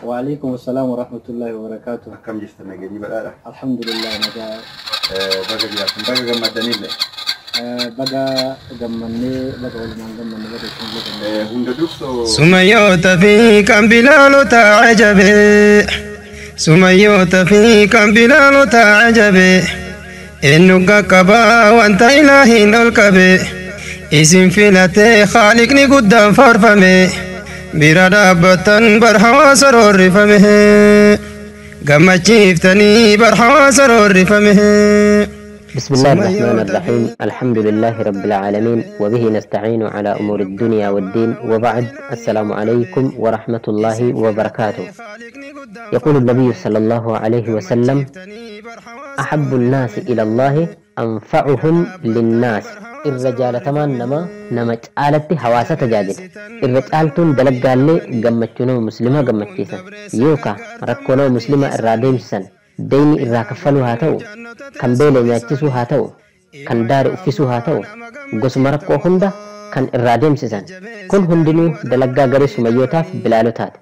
وعليكم السلام ورحمة الله وبركاته. كم جست نجني بدأ الحمد لله نجا. بقى جاكم بقى جمع دنيله. بقى جمعني بقى ولما جمعني بقى شنو هندوسو. سميوت فيك بلال تعجبي سميوت فيك بلال تعجبي إنك كبا وأنت إلهي الكبي اسم فيلتي خالقني قدام فرفمي برادبة برحوا سرور فمه قمتشيفتني برحوا سرور فمه. بسم الله الرحمن الرحيم. الحمد لله رب العالمين وبه نستعين على أمور الدنيا والدين وبعد. السلام عليكم ورحمة الله وبركاته. يقول النبي صلى الله عليه وسلم أحب الناس إلى الله أنفعهم للناس. الرجال تمان نما جالتي حواسة تجاجل الرجال تون دلق قال لي قمتشونو مسلمة قمتشيسا يوكا ركونو مسلمة الراديمسا ديني الراكفلو هاتو كان بيلي نياتشسو هاتو كان داري افسو هاتو قوس مرقو هندا كان الراديمسا كن هندنو دلقا غري سميوتا في بلالوتات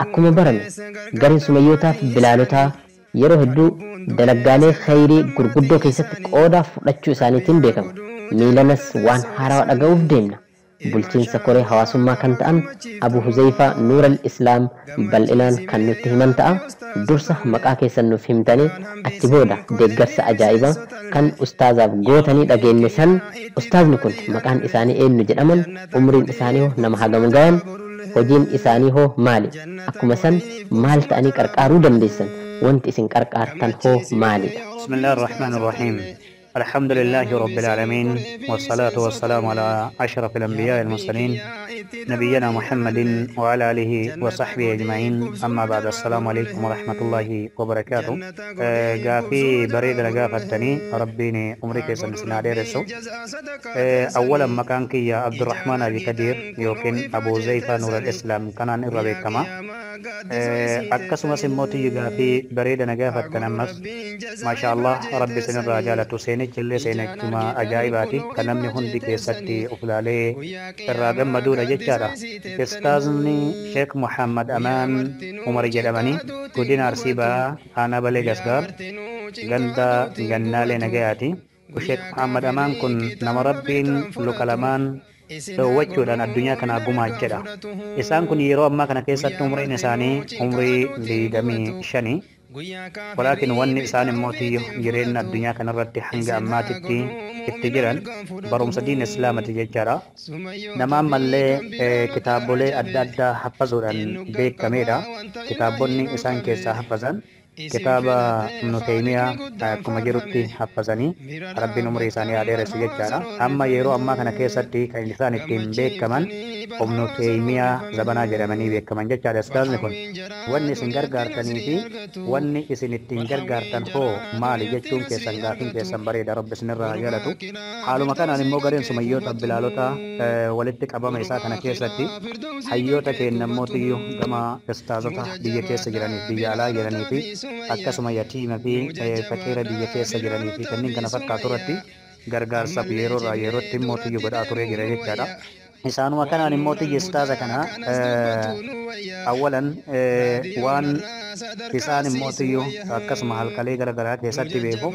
أكما برمي غري سميوتا في بلالوتا yeroo hedduu dalaggaalee khayrii gurguddoo keessatti qooda fudhachuu isaaniitiin beekama. miilanas waan haarawaa dhaga'uuf deemna. bulchiinsa koree hawaasummaa kan ta'an Abu Huzayfa Nuur al-Islaam bal'inaan kan nutti himan ta'a. dursa maqaa keessan nuuf himtanii achi booda deeggarsa ajaa'ibaa kan ustaazaaf gootanii dhageenye san. ustaazni kun maqaan isaanii eenyu jedhaman, umriin isaanii hoo nama hagam gahan, hojiin isaanii hoo maali, akkuma san maal ta'anii qarqaaruu dandeessan وانت اسن قرقارتن هو مالي. بسم الله الرحمن الرحيم. الحمد لله رب العالمين والصلاة والسلام على أشرف الأنبياء المرسلين نبينا محمد وعلى آله وصحبه أجمعين. أما بعد، السلام عليكم ورحمة الله وبركاته. قافي بريد لقافتني ربيني أمريك سنسنا ديرسو. أولا مكانك يا عبد الرحمن أبي كدير يوكن أبو زيفة نور الإسلام كانان إرابي كما أكسما سموتي قافي بريد لقافتنا ما شاء الله ربي سنر رجالة سينك اللي سينك كما أجائباتي كنمني هندي كيستي أفلالي الراقم مدونة جيشارة. استاذني شيخ محمد أمان عمر جدماني كودين أرسيبا أنا بلي جسدار غندا غنالي نجاتي. وشيخ محمد أمان كن نمربين لكلمان وجودان الدنيا كنا قما جدا. إسان كن يرو أما كنا كيسات عمري نساني عمري لدمي شني، ولكن واني إسان موتي جرين الدنيا كنا رتي حنجا أماتي اتجران بروم سدين إسلامة ججارة. نمام ملي كتابولي أدادا حفظوران بيك كميرا كتابوني إسان كيسا حفظان كتاب ابن تيمية كما جرتي حفظني ربي نمري إساني عليه رسي ججارة. أما يرو أما كان كيساتي كان لسان التيم بيك كمان ابن تيمية زبنا جرماني بيك كمان ججارة. أستاذ نكون واني سنجر غارتني في واني إسن التنجر غارتن هو مالي جتشون كيسان غافين كيسان بريد رب سنر راجالتو. حالو مكان أن موغرين سميوتا بلالوتا ولدتك أبا ميسا كان كيساتي حيوتا كي نموتيو كما استاذتا بيا كيس جراني بيا علا جراني في akkasuma yatiima fi fakiira biyya keessa jiranii fi kanneen kana fakkaaturatti gargaarsaaf yeroorraa yerootti mootii godhaa turee jira jechaadha. isaanuma kanaan mootii istaaza kana awwalan waan isaan mootii akkasuma halkalee garagaraa keessatti beeku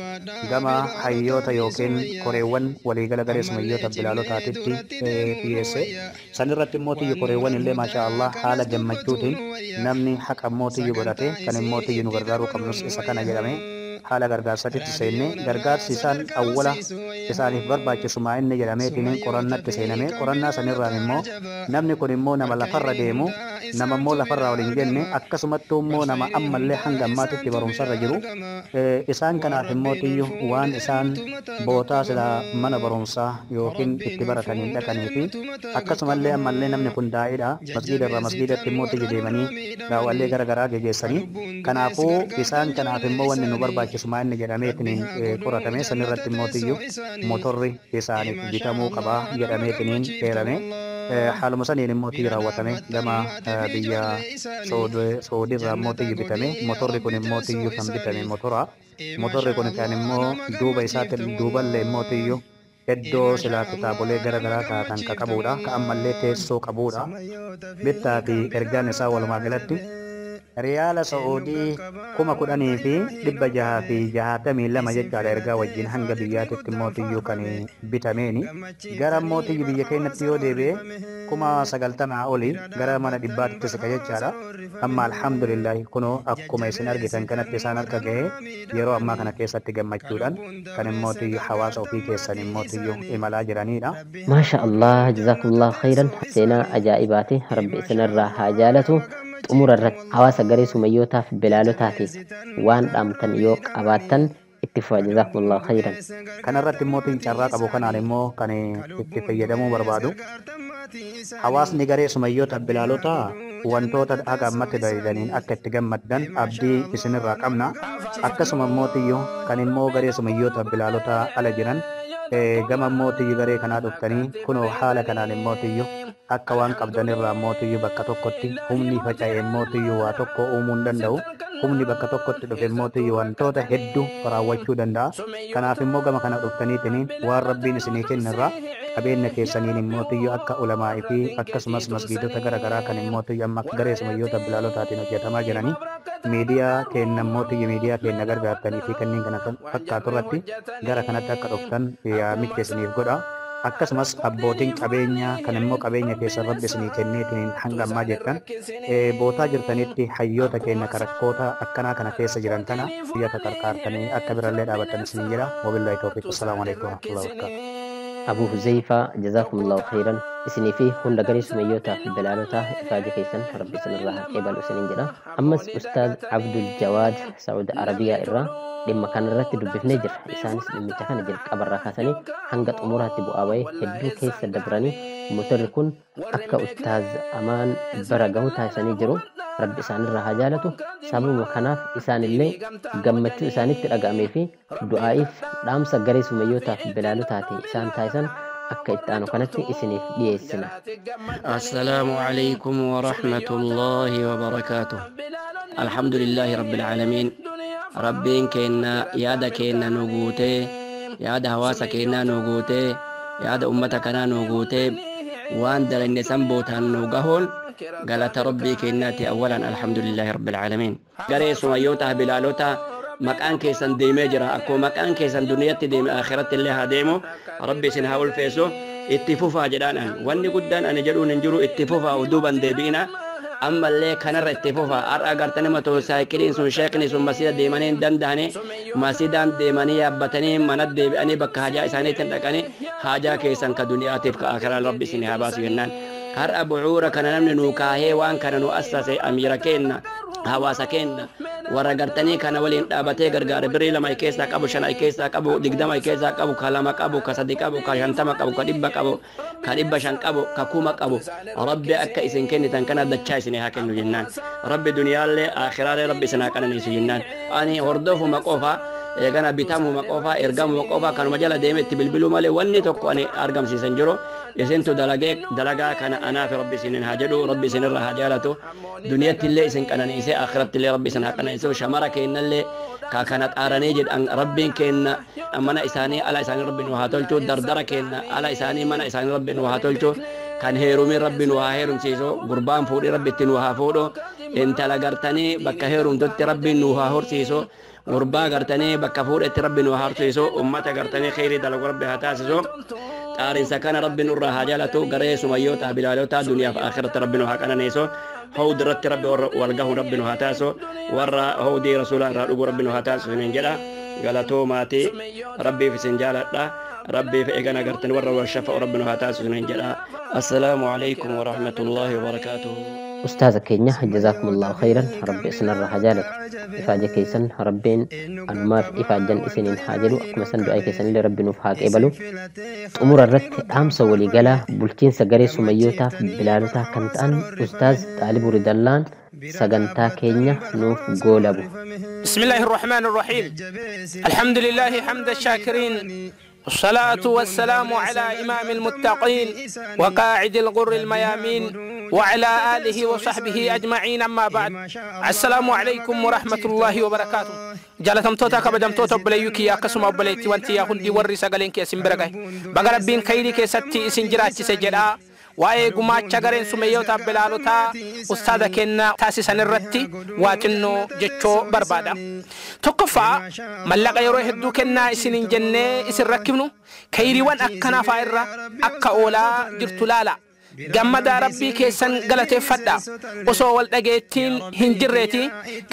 gama hayyoota yookiin koreewwan walii galagalee sumayyoota bilaalotaatitti dhiyeesse. sanirratti mootii koreewwan illee maasha Allah haala gammachuutiin namni haqa mootii godhate kan mootii nu gargaaruu qabnus isa kana jedhame haala gargaarsatitti seenne gargaarsi isaan awwala isaaniif barbaachisu maa inni jedhameetiin qorannatti seename. qorannaa sanirraan immoo namni kun immoo nama lafarra deemu, nama immoo lafarraa waliin jenne, akkasumattuu immoo nama ammallee hanga ammaatitti barumsarra jiru. isaan kanaaf immoo tiyyu waan isaan bootaa sila mana barumsaa yookiin itti baratanii dhaqanii fi akkasumallee ammallee namni kun daa'idha. masgiidarraa masgiidatti immoo tiyyu deemanii daawwallee garagaraa geggeessanii. kanaafuu isaan kanaaf immoo wanni nu barbaachisu maa inni jedhameetiin qoratame. sanirratti immoo tiyyu motorri isaaniif bitamuu qabaa jedhameetiin eerame. haaluma saniin immoo tiyyu raawwatame gama biyya Saawudiirraa immoo tiyyu bitame. motorri kun immoo tiyyu kan bitame motora. motorri kun kan immoo duuba isaatti duuballee immoo tiyyu iddoo silaa kitaabolee garagaraa taatan ka qabuudha. ka ammallee teessoo qabuudha. bittaa fi ergaan isaa walumaa galatti riyaala Saa'udii 10,000 fi 662 jechaadha ergaa wajjin hanga biyyaatitti mootiyyuu kan bitameeni gara mootiyyuu biyya keenyatti yoo deebi'e 90,000 oli gara mana dhibbaatti siqa jechaadha. Amma alhamdulillah kunoo akkuma isin argitan kanatti isaan harka gahee yeroo ammaa kana keessatti gammachuudhaan kan mootiyyuu hawaasa ofii keessan mootiyyuu imalaa jiranidha. Maasha Allah, jazakumullah khairan. Seenaa ajaa'ibaati. Rabbi isinirraa haa jaalatu. Xumura irratti hawaasa garee sumayyootaaf bilaalotaatiif waan dhaamtan yoo qabaattan itti fufa. Jazakumullah khairan. Kanarratti mootiin carraa qabu kanaan immoo kan itti fayyadamuu barbaadu hawaasni garee sumayyootaaf bilaalotaa wantoota haga ammatti dalidaniin akka itti gammaddan abdii isinirraa qabna. Akkasuma mootiyyuu kan immoo garee sumayyootaaf bilaalotaa ala jiran gama mootiyyuu garee kanaa dhuftanii kunoo haala kanaan mootiyyuu akka waan qabdanirraa mootiyyuu bakka tokkotti humni faca'ee mootiyyuu waa tokko uumuu hin danda'u. Humni bakka tokkotti dhufe mootiyyuu wantoota hedduu raawwachuu danda'a. Kanaaf immoo gama kana dhuftaniitiin waan rabbiin isinii kennirraa qabeenya keessaniin mootiyyuu akka ulamaa'ii fi akkasumas masgiidota garaagaraa kan mootiyyuu amma garee sumayyoota bilaalotaatiin hojjetamaa jiranii miidiyaa keenya mootiyyuu miidiyaa keenya gargaartanii fi kanneen kana fakkaatu irratti gara kanatti akka dhuftan yaamicha isiniif godha. Akkasumas abbootiin qabeenyaa kan immoo qabeenya keessa rabbi isinii kenneetiin hanga ammaa jettan bootaa jirtanitti hayyoota keenya karakkoota akkanaa kana keessa jiran kana biyyata qarqaartanii akka birallee dhaabattan isin jira. Wabillahi tawfiq. Assalaamu alaikum warahmatullahi wabarakatuh. Abu Huzaifa, jazakumullahu khairan. Isinii fi hunda garee sumayyootaaf bilaalotaa ifaaja keessan rabbi isinirraa haa qeebalu isiniin jedha. Ammas Ustaaz Abdul Jawaad Saudi Arabiyaa irraa dhimma kanarratti dubbifnee jirra. Isaanis dhimmicha kana jalqabarraa kaasanii hanga xumuraatti bu'aa bahee hedduu keessa dabranii motorri kun akka Ustaaz Amaan bara gahu taasisanii jiru. Rabbi isaanirraa haa jaalatu. Sababuma kanaaf isaanillee gammachuu isaanitti dhaga'amee fi du'aa'iif dhaamsa garee sumayyootaaf bilaalotaati isaan taasisan akka itti aanu kanatti isiniif dhiyeessina. Assalaamu alaykum wa rahmatullahi wa barakatuh. Alhamdulillahi rabbil aalamiin. Rabbiin keenya yaada keenya nu guutee yaada hawaasa keenya nu guutee yaada ummata kanaa nu guutee waan dalanne san bootaan nu gahuun galata rabbii keenyaati. Awwalan alhamdulillahi rabbil aalamiin. Garee sumayyoota bilaalota maqaan keessan deemee jira. Akkuma maqaan keessan duniyatti deeme akhiratti illee haa deemu. Rabbi isin haa ulfeessu. Itti fufaa jedhaan wanni guddaan ani jedhuun hin jiru. Itti fufaa uduuban deebiina. Amma illee kanarra itti fufaa. Har'a agartanii motorsaayikiliin sun sheekni sun masjida deemanii hin danda'ani. Masjidaan deemanii yaabbatanii mana deebi'anii bakka hajaa isaaniitiin dhaqanii hajaa keessan ka duniyaatiif ka akhiraa rabbi isin haa baasu jennaan. Har'a bu'uura kana namni nuu kaahee waan kana nu assase amiira keenna hawaasa keenna warra gartanii kana waliin dhaabatee gargaare birii 2 keessaa qabu 5 keessaa qabu 20 keessaa qabu ka 2 qabu ka 3 qabu ka 50 qabu ka 100 qabu ka 500 qabu ka 1000 qabu rabbi akka isin kennitan kana dachaa isin haa kennu jennaan. Rabbi duniyaallee akhiraalee rabbi isin haa qananiisu jennaan. Ani hordofuma qofa eegana bitamuma qofa ergamuma qofa kanuma jala deeme itti bilbiluu malee wanni tokko ani argamsiisan jiru. Isintu dalagaa kana anaaf rabbi isinin haa jedhu rabbi isinirra haa jaalatu. Duniyattillee isin qananiisee akhirattillee rabbi isin haa qananiisu. Shamara keennallee ka kana xaaranii jedhan rabbiin keenna mana isaanii ala isaanii rabbi nu haa tolchu. Dardara keenna ala isaanii mana isaanii rabbi nu haa tolchu. Kan heerumin rabbi nu haa heerumsiisu. Gurbaan fuudhii rabbi itti nu haa fuudhu. Intala gartanii bakka heerumtutti rabbi nu haa horsiisu. Gurbaa gartanii bakka fuudhetti rabbi nu haa horsiisu. Ummata gartanii khayrii dalagu rabbi haa taasisu. Taarinsa kana rabbi nurraa haa jaalatu. Garee sumayyoota bilaalota duniyaaf akhiratti rabbi nu haa qananiisu. Hawdi irratti rabbi walgahu rabbi nu haa taasisu. Warra hawdii rasuulaa irraa dhugu rabbi nu haa taasisu hin jedha. Galatoo maatii rabbiif isin jaaladha. Rabbiif eegana gartanii warra washafa'u rabbi nu haa taasisu hin jedha. Assalaamu alaykum wa rahmatullahi wa barakatuh. Ustaaz keenya jazakumullahu khairan. Rabbi isinirraa haa jaalatu. Ifaaja keessan rabbiin anumaaf ifaajan isiniin haa jedhu akkuma san du'aa keessanillee rabbi nuuf haa qeebalu. Xumura irratti dhaamsa waliigalaa bulchiinsa garee sumayyootaaf bilaalotaa kan ta'an Ustaaz Xaalibuu Ridallaan sagantaa keenya nuuf goolabu. Bismillahi irrahmani irrahiim. Alhamdulillahi hamda shaakiriin. والصلاة والسلام على إمام المتقين وقاعد الغر الميامين وعلى آله وصحبه أجمعين. أما بعد، السلام عليكم ورحمة الله وبركاته. جالتم توتا كبدم توتا بليوكي يا قسم بليتي وانتي يا هندي ورّي سقلين كي سنبرغي بغربين خيري كي ستي سنجرات سجدا waa'ee gumaacha gareen sumayyoota bilaalotaa ustaada kenna taasisan irratti waa xinnoo jechoo barbaada. Tokkoffaa mallaqa yeroo hedduu kennaa isiniin jennee isin rakkifnu kayriiwwan akkanaa fa'aa irra akka oolaa jirtu laala. Gammadaa rabbii keessan galateeffadha. Osoo wal dhageettiin hin jirreeti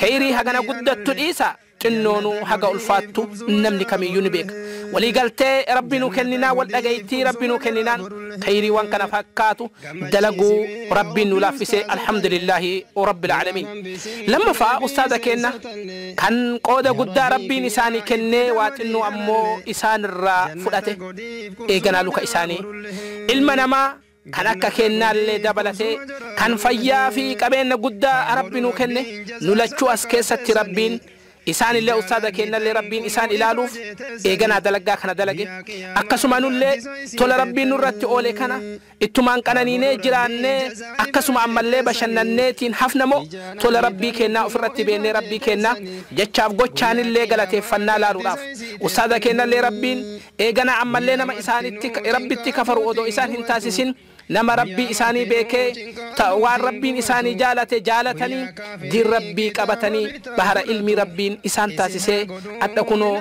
kayrii hagana guddattu dhiisa. Xinnoonu haga ulfaattu namni kamiyyuu ni beeka. Waliigaltee rabbi nu kenninaa wal dhageettii rabbi nu kenninaan kayriiwwan kana fakkaatu dalaguu rabbiin nu laaffise alhamdulillahi rabbil aalamiin. Lammaffaa ustaada kenna kan qooda guddaa rabbiin isaanii kennee waa xinnoo ammoo isaanirraa fudhate eeganaa luka isaanii. Ilma namaa kan akka kennaallee dabalatee kan fayyaa fi qabeenya guddaa rabbi nu kenne nu lachuu as keessatti rabbiin isaan illee ustaada kennallee rabbiin isaan ilaaluuf eeganaa dalagaa kana dalage akkasuma nullee tola rabbiin nurratti oole kana ittumaan qananiinee jiraannee akkasuma ammallee bashannanneetiin hafnamoo tola rabbii kennaa ofirratti beennee rabbii kennaa jechaaf gochaanillee galateeffannaa laaluudhaaf ustaada kennallee rabbiin eeganaa ammallee nama isaanitti rabbitti kafaru odoo isaan hin taasisin nama rabbii isaanii beekee waan rabbiin isaanii jaalatanii diin rabbii qabatanii bahara ilmi rabbiin isaan taasisee adda kunoo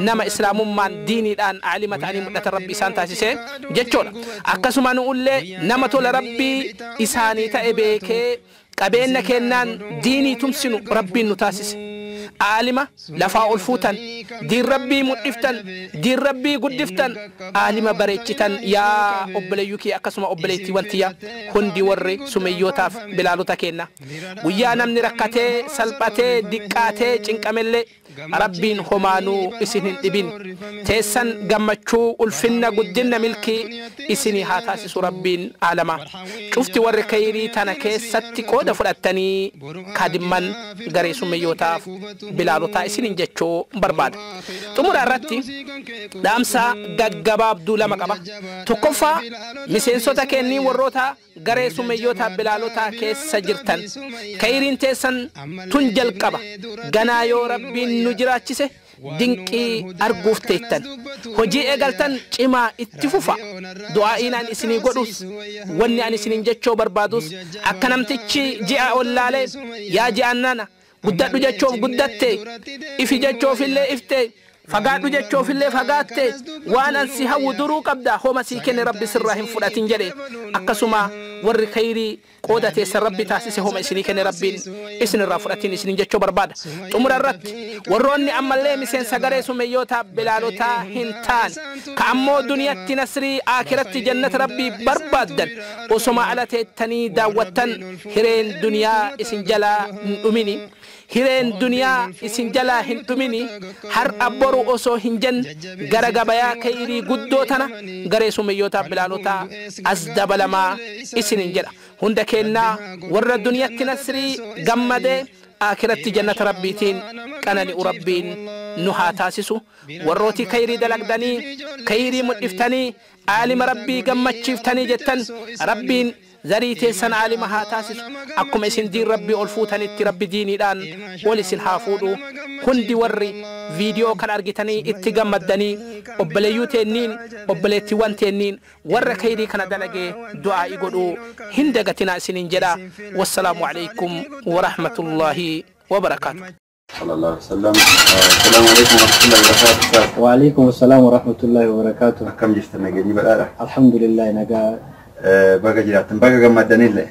nama islaamummaan diiniidhaan aalima ta'anii mul'ata rabbii isaan taasisee jechoodha. Akkasuma nuullee nama tola rabbii isaanii ta'e beekee qabeenya kennaan diinii tumsinu rabbiin nu taasise. Aalima lafaa ol fuutan diin rabbii mul'iftan diin rabbii guddiftan aalima bareechitan yaa obboleeyyuu kee akkasuma obboleettii wantiya hundi warri sumayyootaaf bilaalota kenna guyyaa namni rakkatee salphatee diqqaatee cinqamellee rabbiin homaanuu isin hin dhibin teessan gammachuu ulfinna guddinna milkii isinii haa taasisu rabbiin aalama cufti warri kayrii tana keessatti qooda fudhattanii kaadimman garee sumayyootaaf bilaalota isinin jechoo barbaada. Xumura irratti dhaamsa gaggabaabduu lama qaba. Tokkoffaa miseensota kennii warroota garee sumayyoota bilaalota keessa jirtan kayriin teessan tun jalqaba ganaa yoo rabbiin nu jiraachise dinqii arguuf teettan hojii eegaltan cimaa itti fufa du'aa'iin an isinii godhus wanni an isinin jechoo barbaadus akka namtichi ji'a ollaalee yaa ji'annana guddadhu jechoof guddatte ifi jechoofillee ifte fagaadhu jechoofillee fagaatte waan an si hawwu duruu qabda homa sii kenne rabbi sirraa hin fudhatin jedhe akkasuma warri kayrii qooda teessan rabbi taasise homa isinii kenne rabbiin isinirraa fudhatin isinin jechoo barbaada. Xumura irratti warroonni ammallee miseensa garee sumayyoota bilaalotaa hin taane ka ammoo duniyatti nasrii aakiratti jannata rabbii barbaaddan osoma ala teettanii daawwattan hireen duniyaa isin jalaa hin dhumini. Hireen duniyaa isin jalaa hin dhumini har abboru osoo hin jenne gara gabayaa kayrii guddoo tana garee sumayyoota bilaalotaa as dabalamaa isinin jedha. Hunda kennaa warra duniyatti nasrii gammadee aakiratti jannata rabbiitiin qanani'u rabbiin nu haa taasisu. Warrooti kayrii dalagdanii kayrii mul'iftanii aalima rabbii gammachiiftanii jettan rabbiin zarii teessan aalima haa taasisu akkuma isin diin rabbii ol fuutanitti rabbi diiniidhaan ol isin haa fuudhu. Hundi warri viidiyoo kan argitanii itti gammaddanii obboleeyyuu teenniin obboleettiiwwan teenniin warra kayrii kana dalagee du'aa'i godhuu hin dagatinaa isiniin jedha. Wassalaamu alaykum wa rahmatullaahi wa barakaatu. صلى الله عليه وسلم. السلام عليكم ورحمة الله وبركاته. وعليكم السلام ورحمة الله وبركاته. كم جفتنا جدي بقى؟ الحمد لله نجا. بقى جراتن بقى جمدني له.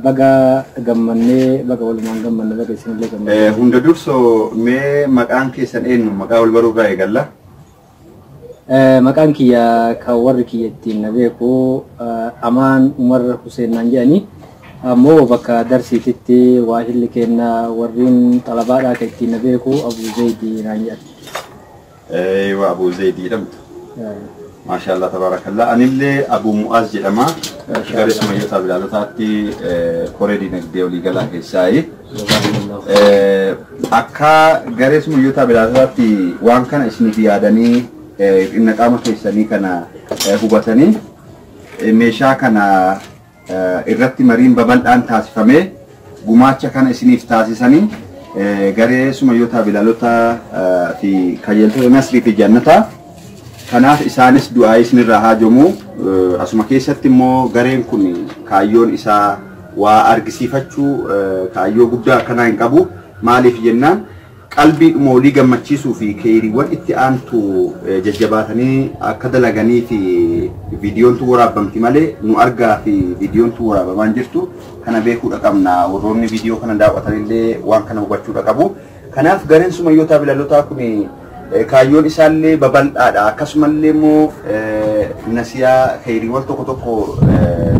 بقى جمني بقى ولا ما جمني بقى اسمه ليه جمني. هند درسو ما مكان كيسن إنه مكان البروجا يقلا. مكان كيا كورك يتين نبيكو أمان عمر حسين نانجاني. أمو بكا درسي تتي واحد كنا ورين طلبات كتير نبيكو أبو زيدي نانجات. أيوة أبو زيدي رمت. ما شاء الله تبارك الله. أنا اللي أبو مؤاز جلما. غير اسمه يطلع بالعاداتي كوريدي نقدي ولي قلا كيساي. أكا غير اسمه يطلع بالعاداتي وان كان اسمه في عدني إن قامة كيساني كنا هبتني مشا كنا irratti mariin babal'aan taasifame gumaacha kana isiniif taasisanii garee sumayyoota bilaalota fi kayyaltoota nasrii fi jannata Kanaaf isaanis du'aa isinirraa haa jomu. Asuma keessatti immoo gareen kun kaayyoon isaa waa argisiifachuu kaayyoo guddaa akkanaa hin qabu. Maaliif jennaan qalbii walii gammachiisuu fi keeriiwwan itti aantu jajjabaatanii akka dalaganii fi viidiyoon tu waraabamti malee nu argaa fi viidiyoon tu waraabamaan jirtu kana beekuudha qabna. Warroonni viidiyoo kana daawwatanillee waan kana hubachuudha qabu. Kanaaf gareen sumayyoota bilaalootaa kun kaayyoon isaallee babal'aadha. Akkasumallee immoo nasiyaa keeriiwwan tokko tokko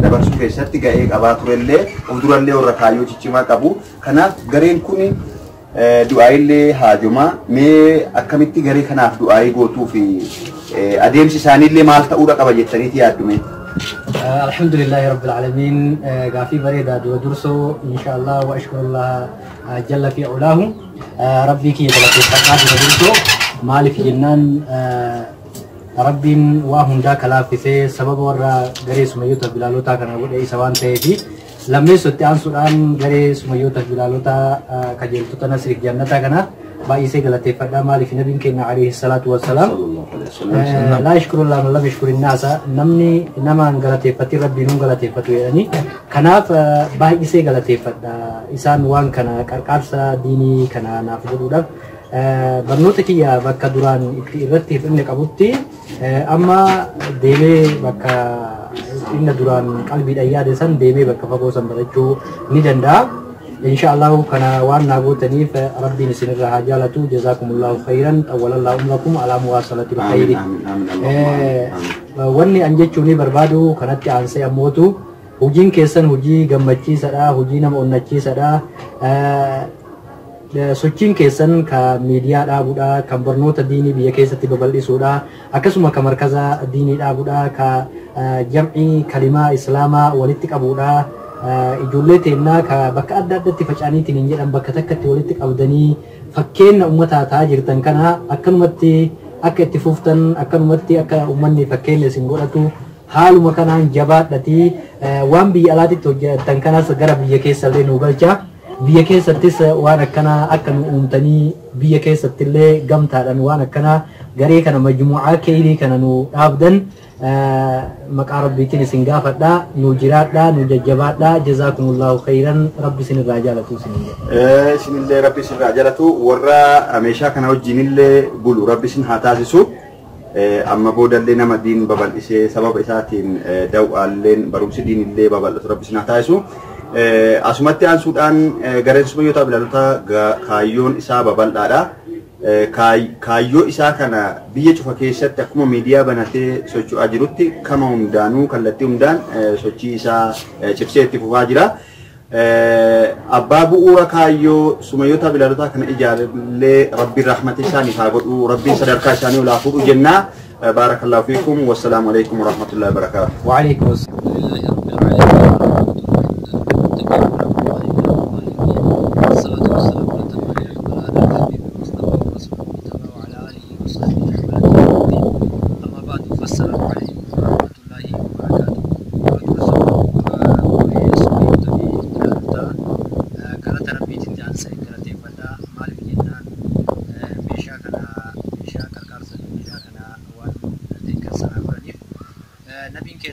dabarsuu keessatti ga'ee qabaa turellee of durallee warra kaayyoo ciccimaa qabu. Kanaaf gareen kun du'aayillee haajuma mee akkamitti garee kanaaf du'aayii gootuu fi adeemsi isaaniillee maal ta'uudha qaba jettaniiti yaaddume? Alhamdulillahi rabbil alamin gaafii bareedaa dura dursoo inshallah wa ashkurullah jalla fi ulahu rabbii kiyya galateeffadhaa dura dursoo maaliif jennaan rabbiin waa hundaa kalaafisee sababa warra garee sumayyoota bilaalootaa kana godhe isa waan ta'eefi lammeessotti aansuudhaan garee sumayyoota bilaalootaa kajeeltota nasriif jannataa kana baay'isee galateeffadhaa maaliif nabiin keenya alayhi salaatu wassalaam laa yashkurullah man lam yashkuri nnaasa namni namaan galateeffate rabbiin hun galateeffatu jedhanii kanaaf baay'isee galateeffadha isaan waan kana qarqaarsa diinii kana naaf godhuudhaaf barnoota kiyya bakka duraan irratti hifnee qabutti amma deemee bakka inna duraan qalbiidhaan yaade san deemee bakka fagoo san barachuu ni danda'a. Inshallah kana waan naagotaniif rabbiin isinirraa haa jaalatu jazakumullahu khairan awwalallahu umrakum ala muwasalatil khairi. Wanni an jechuun barbaadu kanatti aansee ammootu hojiin keessan hojii gammachiisadha, hojii nama onnachiisadha. Sochiin keessan ka miidiyaa dhaabuudha, kan barnoota diinii biyya keessatti babal'isuudha, akkasuma ka markaza diinii dhaabuudha, ka jam'ii kalimaa islaamaa walitti qabuudha. Ijoollee teennaa ka bakka adda addatti faca'aniitiin hin jedhan bakka takkatti walitti qabdanii fakkeenya uummataa ta'aa jirtan kana akkanumatti akka itti fuftan akkanumatti akka uummanni fakkeenya isin godhatu haaluma kanaan jabaadhatii waan biyya alaatitti hojjetan kanas gara biyya keessallee nu galcha. Biyya keessattis waan akkanaa akka nu uumtanii biyya keessattillee gamtaadhaan waan akkanaa garee kana majmuucaa keerii kana nu dhaabdan maqaa rabbiitiin isin gaafadhaa nu jiraadhaa nu jajjabaadhaa jazakumullahu khairan rabbi isinirraa jaalatu isinillee rabbi isinirraa jaalatu warra meeshaa kana wajjinillee bulu rabbi isin haa taasisu. Amma boodallee nama diin babal'isee sababa isaatiin daw'aalleen barumsi diinillee babal'atu rabbi isin haa taasisu. Asumatti aansuudhaan gareen sumayyoota bilaalootaa kaayyoon isaa babal'aadha. Kaayyoo isaa kana biyya cufa keessatti akkuma miidiyaa banatee socho'aa jirutti kama hundaanuu kallattii hundaan sochii isaa cimsee itti fufaa jira. Abbaa bu'uura kaayyoo sumayyoota bilaalootaa kana ijaarellee rabbiin rahmata isaaniif haa godhu, rabbiin sadarkaa isaanii olaa fuudhu jennaa. Baarakallahu fiikum wassalaamu alaikum warahmatullahi wabarakatuh. Wa alaikum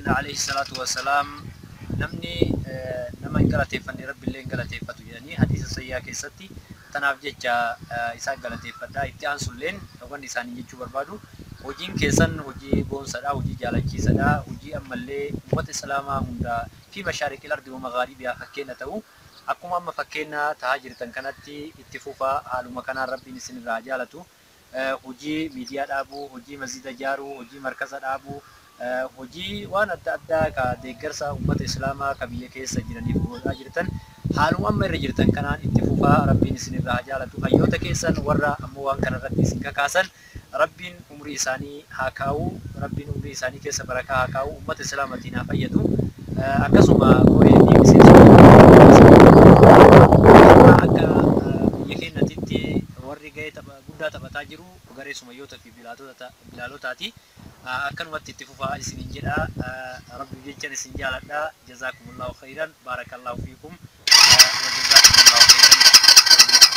عليه الصلاة والسلام نمني نما إنقلتي فني رب اللي إنقلتي فتو يعني حديث السيئة كيستي تناف جيجا إساء إنقلتي فتا إبتعان سلين وقال نساني جيجو بربادو وجين كيسن وجي بون سدا وجي جالجي سدا وجي أمالي موت السلامة هندا في مشارق الأرض ومغاربها فكينا تو أكو ما فكينا تهاجر تنكنتي اتفوفا على مكان ربي نسن الرجالتو وجي ميديا دابو وجي مزيد جارو وجي مركز دابو hojii waan adda addaa ka deeggarsa ummata islaamaa ka biyya keessa jiraniif godhaa jirtan haaluma amma irra jirtan kanaan itti fufaa rabbiin isinirraa jaalatu hayyoota keessan warra ammoo waan kana irratti isin kakaasan rabbiin umrii isaanii haa kaa'u rabbiin umrii isaanii keessa barakaa haa kaa'u ummata islaamatiin haa fayyadu akkasuma OMN akka biyya keenyatti warri gahee guddaa taphataa jiru garee sumayyoota fi bilaalootaati. أكنوات اتفوفا إسنين جدا ربي جيجان إسن جالدا جزاكم الله خيرا بارك الله فيكم وجزاكم الله خيرا.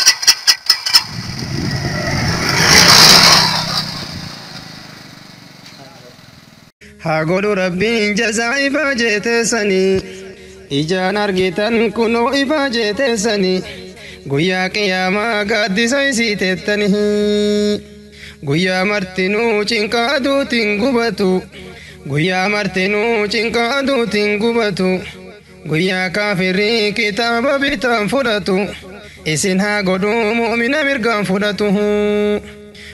haa godhu rabbiin jazaa ifaa jeetessanii ijaan argitan kunoo ifaa jeetessanii guyyaa qiyaamaa gaaddisa isii teettanii guyyaa martinuu cinqa aduutiin gubatu guyyaa martinuu cinqa aduutiin gubatu guyyaa kaafirrii kitaaba bitaan fudhatu isin haa godhuu mu'mina mirgaan fudhatu